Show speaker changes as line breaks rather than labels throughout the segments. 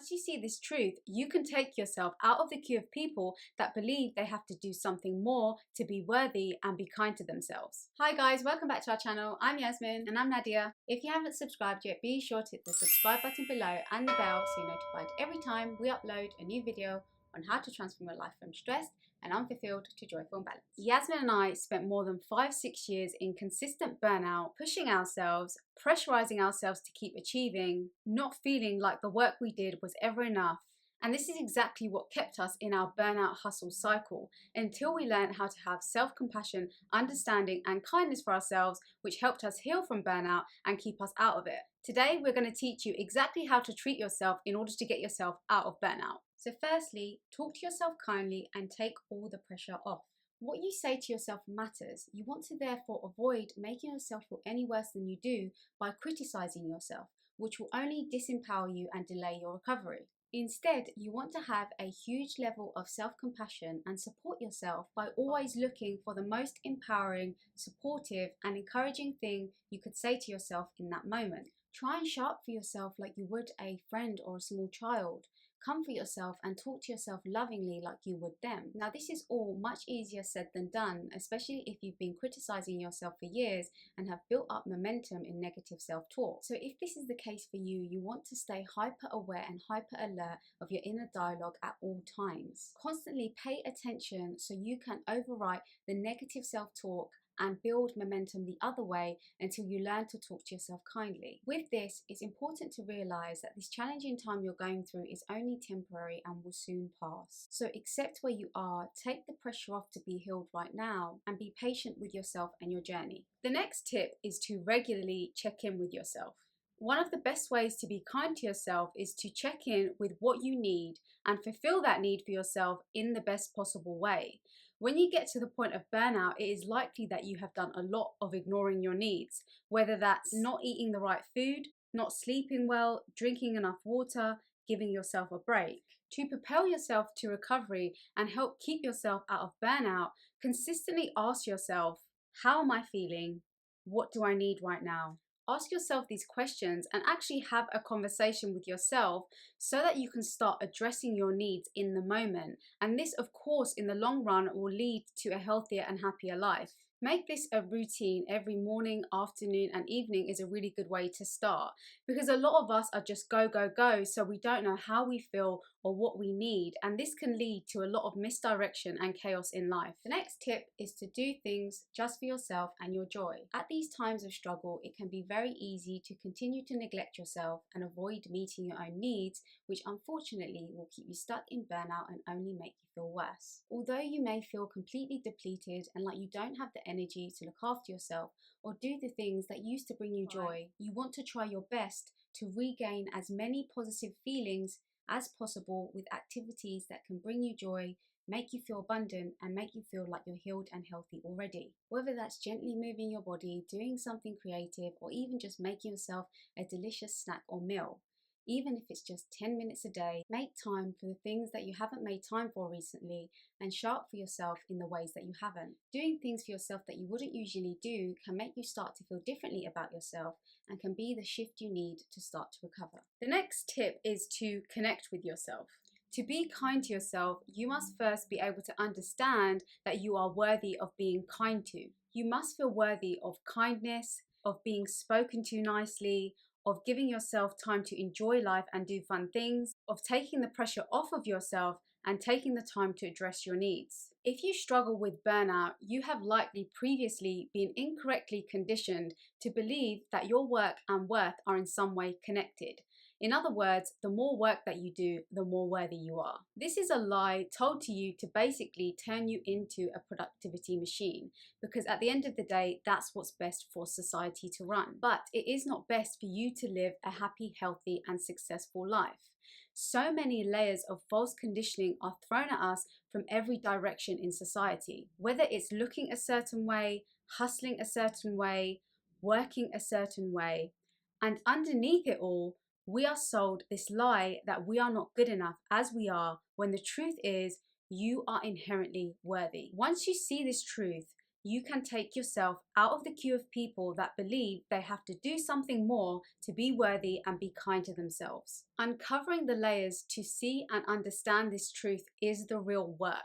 Once you see this truth, you can take yourself out of the queue of people that believe they have to do something more to be worthy and be kind to themselves. Hi guys, welcome back to our channel. I'm Yasmin. And I'm Nadia. If you haven't subscribed yet, be sure to hit the subscribe button below and the bell so you're notified every time we upload a new video on how to transform your life from stressed and unfulfilled to joyful and balanced. Yasmin and I spent more than 5-6 years in consistent burnout, pushing ourselves, pressurizing ourselves to keep achieving, not feeling like the work we did was ever enough. And this is exactly what kept us in our burnout hustle cycle until we learned how to have self-compassion, understanding, and kindness for ourselves, which helped us heal from burnout and keep us out of it. Today, we're going to teach you exactly how to treat yourself in order to get yourself out of burnout. So firstly, talk to yourself kindly and take all the pressure off. What you say to yourself matters. You want to therefore avoid making yourself feel any worse than you do by criticizing yourself, which will only disempower you and delay your recovery. Instead, you want to have a huge level of self-compassion and support yourself by always looking for the most empowering, supportive, and encouraging thing you could say to yourself in that moment. Try and show up for yourself like you would a friend or a small child. Comfort yourself and talk to yourself lovingly like you would them. Now, this is all much easier said than done, especially if you've been criticizing yourself for years and have built up momentum in negative self-talk. So if this is the case for you, you want to stay hyper aware and hyper alert of your inner dialogue at all times. Constantly pay attention so you can overwrite the negative self-talk and build momentum the other way until you learn to talk to yourself kindly. With this, it's important to realize that this challenging time you're going through is only temporary and will soon pass. So accept where you are, take the pressure off to be healed right now, and be patient with yourself and your journey. The next tip is to regularly check in with yourself. One of the best ways to be kind to yourself is to check in with what you need and fulfill that need for yourself in the best possible way. When you get to the point of burnout, it is likely that you have done a lot of ignoring your needs, whether that's not eating the right food, not sleeping well, drinking enough water, giving yourself a break. To propel yourself to recovery and help keep yourself out of burnout, consistently ask yourself, how am I feeling? What do I need right now? Ask yourself these questions and actually have a conversation with yourself so that you can start addressing your needs in the moment. And this, of course, in the long run will lead to a healthier and happier life. Make this a routine every morning, afternoon, and evening is a really good way to start, because a lot of us are just go, go, go, so we don't know how we feel or what we need, and this can lead to a lot of misdirection and chaos in life. The next tip is to do things just for yourself and your joy. At these times of struggle, it can be very easy to continue to neglect yourself and avoid meeting your own needs, which unfortunately will keep you stuck in burnout and only make you feel worse. Although you may feel completely depleted and like you don't have the energy to look after yourself or do the things that used to bring you joy, you want to try your best to regain as many positive feelings as possible with activities that can bring you joy, make you feel abundant, and make you feel like you're healed and healthy already. Whether that's gently moving your body, doing something creative, or even just making yourself a delicious snack or meal. Even if it's just 10 minutes a day, make time for the things that you haven't made time for recently and show up for yourself in the ways that you haven't. Doing things for yourself that you wouldn't usually do can make you start to feel differently about yourself and can be the shift you need to start to recover. The next tip is to connect with yourself. To be kind to yourself, you must first be able to understand that you are worthy of being kind to. You must feel worthy of kindness, of being spoken to nicely, of giving yourself time to enjoy life and do fun things, of taking the pressure off of yourself and taking the time to address your needs. If you struggle with burnout, you have likely previously been incorrectly conditioned to believe that your work and worth are in some way connected. In other words, the more work that you do, the more worthy you are. This is a lie told to you to basically turn you into a productivity machine, because at the end of the day, that's what's best for society to run. But it is not best for you to live a happy, healthy, and successful life. So many layers of false conditioning are thrown at us from every direction in society, whether it's looking a certain way, hustling a certain way, working a certain way. And underneath it all, we are sold this lie that we are not good enough as we are, when the truth is you are inherently worthy. Once you see this truth, you can take yourself out of the queue of people that believe they have to do something more to be worthy and be kind to themselves. Uncovering the layers to see and understand this truth is the real work.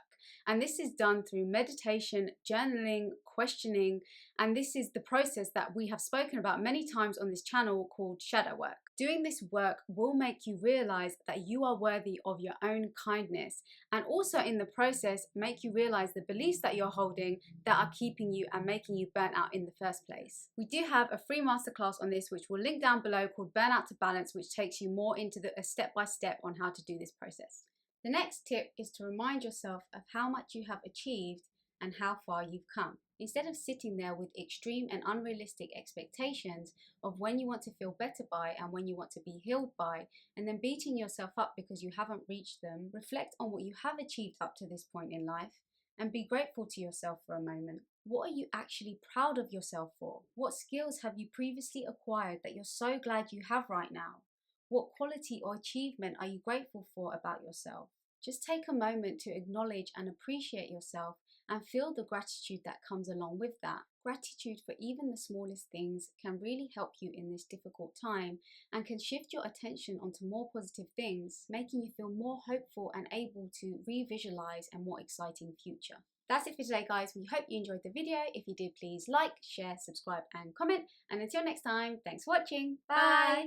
And this is done through meditation, journaling, questioning, and this is the process that we have spoken about many times on this channel called shadow work. Doing this work will make you realize that you are worthy of your own kindness, and also in the process make you realize the beliefs that you're holding that are keeping you and making you burnt out in the first place. We do have a free masterclass on this, which we'll link down below, called Burnout to Balance, which takes you more into a step-by-step on how to do this process. The next tip is to remind yourself of how much you have achieved and how far you've come. Instead of sitting there with extreme and unrealistic expectations of when you want to feel better by and when you want to be healed by, and then beating yourself up because you haven't reached them, reflect on what you have achieved up to this point in life and be grateful to yourself for a moment. What are you actually proud of yourself for? What skills have you previously acquired that you're so glad you have right now? What quality or achievement are you grateful for about yourself? Just take a moment to acknowledge and appreciate yourself and feel the gratitude that comes along with that. Gratitude for even the smallest things can really help you in this difficult time and can shift your attention onto more positive things, making you feel more hopeful and able to re-visualize a more exciting future. That's it for today, guys. We hope you enjoyed the video. If you did, please like, share, subscribe and comment. And until next time, thanks for watching. Bye!